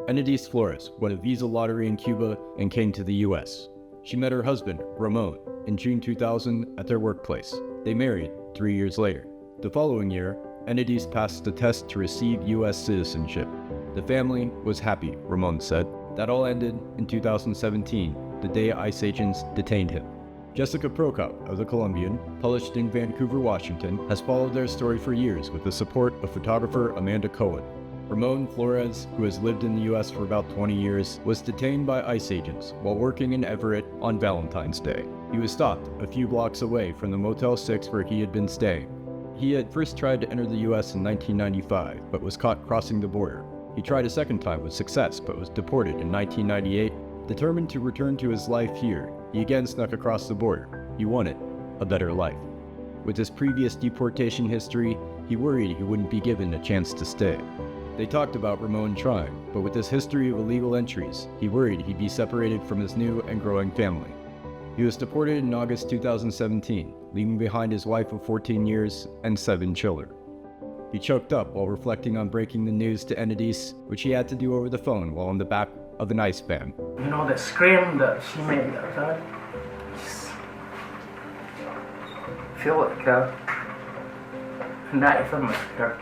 Enedis Flores won a visa lottery in Cuba and came to the US. She met her husband, Ramon, in June 2000 at their workplace. They married 3 years later. The following year, Enedis passed the test to receive US citizenship. The family was happy, Ramon said. That all ended in 2017, the day ICE agents detained him. Jessica Prokop of The Columbian, published in Vancouver, Washington, has followed their story for years with the support of photographer Amanda Cohen. Ramon Flores, who has lived in the US for about 20 years, was detained by ICE agents while working in Everett on Valentine's Day. He was stopped a few blocks away from the Motel 6 where he had been staying. He had first tried to enter the US in 1995, but was caught crossing the border. He tried a second time with success, but was deported in 1998. Determined to return to his life here, he again snuck across the border. He wanted a better life. With his previous deportation history, he worried he wouldn't be given a chance to stay. They talked about Ramon trying, but with his history of illegal entries, he worried he'd be separated from his new and growing family. He was deported in August 2017, leaving behind his wife of 14 years and 7 children. He choked up while reflecting on breaking the news to Enedis, which he had to do over the phone while in the back of an ICE van. You know, the scream that she made that time? Feel like a knife in my heart.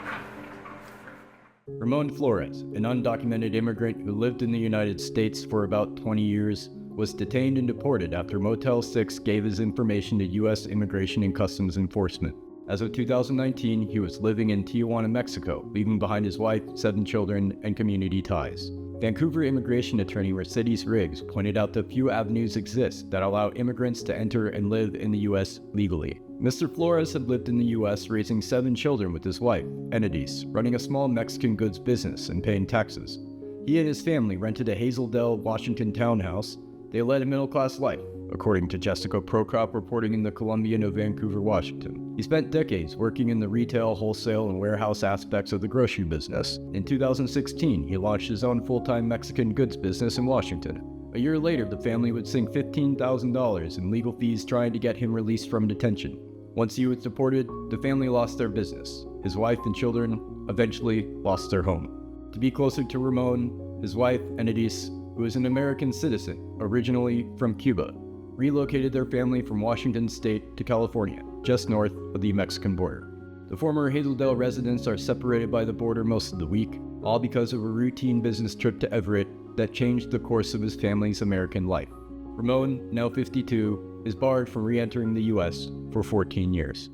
Ramon Flores, an undocumented immigrant who lived in the United States for about 20 years, was detained and deported after Motel 6 gave his information to U.S. Immigration and Customs Enforcement. As of 2019, he was living in Tijuana, Mexico, leaving behind his wife, 7 children, and community ties. Vancouver immigration attorney Mercedes Riggs pointed out that few avenues exist that allow immigrants to enter and live in the U.S. legally. Mr. Flores had lived in the U.S. raising 7 children with his wife, Enedis, running a small Mexican goods business and paying taxes. He and his family rented a Hazeldale, Washington townhouse. They led a middle-class life, according to Jessica Prokop, reporting in The Columbian of Vancouver, Washington. He spent decades working in the retail, wholesale, and warehouse aspects of the grocery business. In 2016, he launched his own full-time Mexican goods business in Washington. A year later, the family would sink $15,000 in legal fees trying to get him released from detention. Once he was deported, the family lost their business. His wife and children eventually lost their home. To be closer to Ramon, his wife, Enedis, who is an American citizen, originally from Cuba, relocated their family from Washington State to California, just north of the Mexican border. The former Hazeldale residents are separated by the border most of the week, all because of a routine business trip to Everett that changed the course of his family's American life. Ramon, now 52, is barred from re-entering the US for 14 years.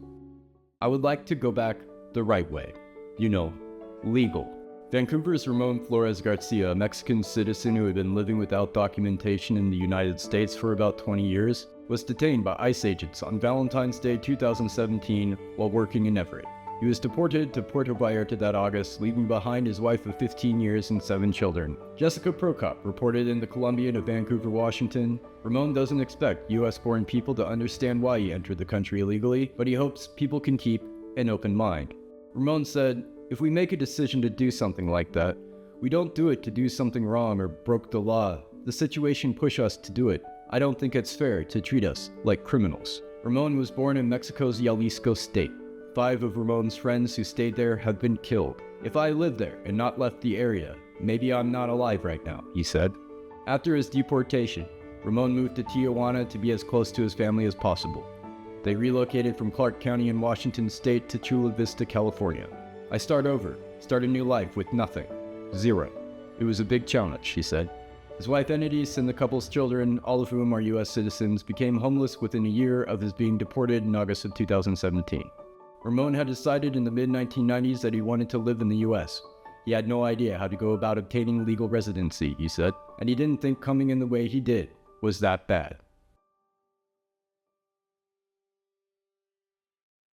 I would like to go back the right way. You know, legal. Vancouver's Ramon Flores Garcia, a Mexican citizen who had been living without documentation in the United States for about 20 years, was detained by ICE agents on Valentine's Day 2017 while working in Everett. He was deported to Puerto Vallarta that August, leaving behind his wife of 15 years and 7 children. Jessica Prokop reported in The Columbian of Vancouver, Washington, Ramon doesn't expect US-born people to understand why he entered the country illegally, but he hopes people can keep an open mind. Ramon said, "If we make a decision to do something like that, we don't do it to do something wrong or broke the law. The situation pushed us to do it. I don't think it's fair to treat us like criminals." Ramon was born in Mexico's Jalisco state. 5 of Ramon's friends who stayed there have been killed. "If I lived there and not left the area, maybe I'm not alive right now," he said. After his deportation, Ramon moved to Tijuana to be as close to his family as possible. They relocated from Clark County in Washington State to Chula Vista, California. "I start over, start a new life with nothing. Zero. It was a big challenge," he said. His wife Enedis and the couple's children, all of whom are US citizens, became homeless within a year of his being deported in August of 2017. Ramon had decided in the mid-1990s that he wanted to live in the US. He had no idea how to go about obtaining legal residency, he said, and he didn't think coming in the way he did was that bad.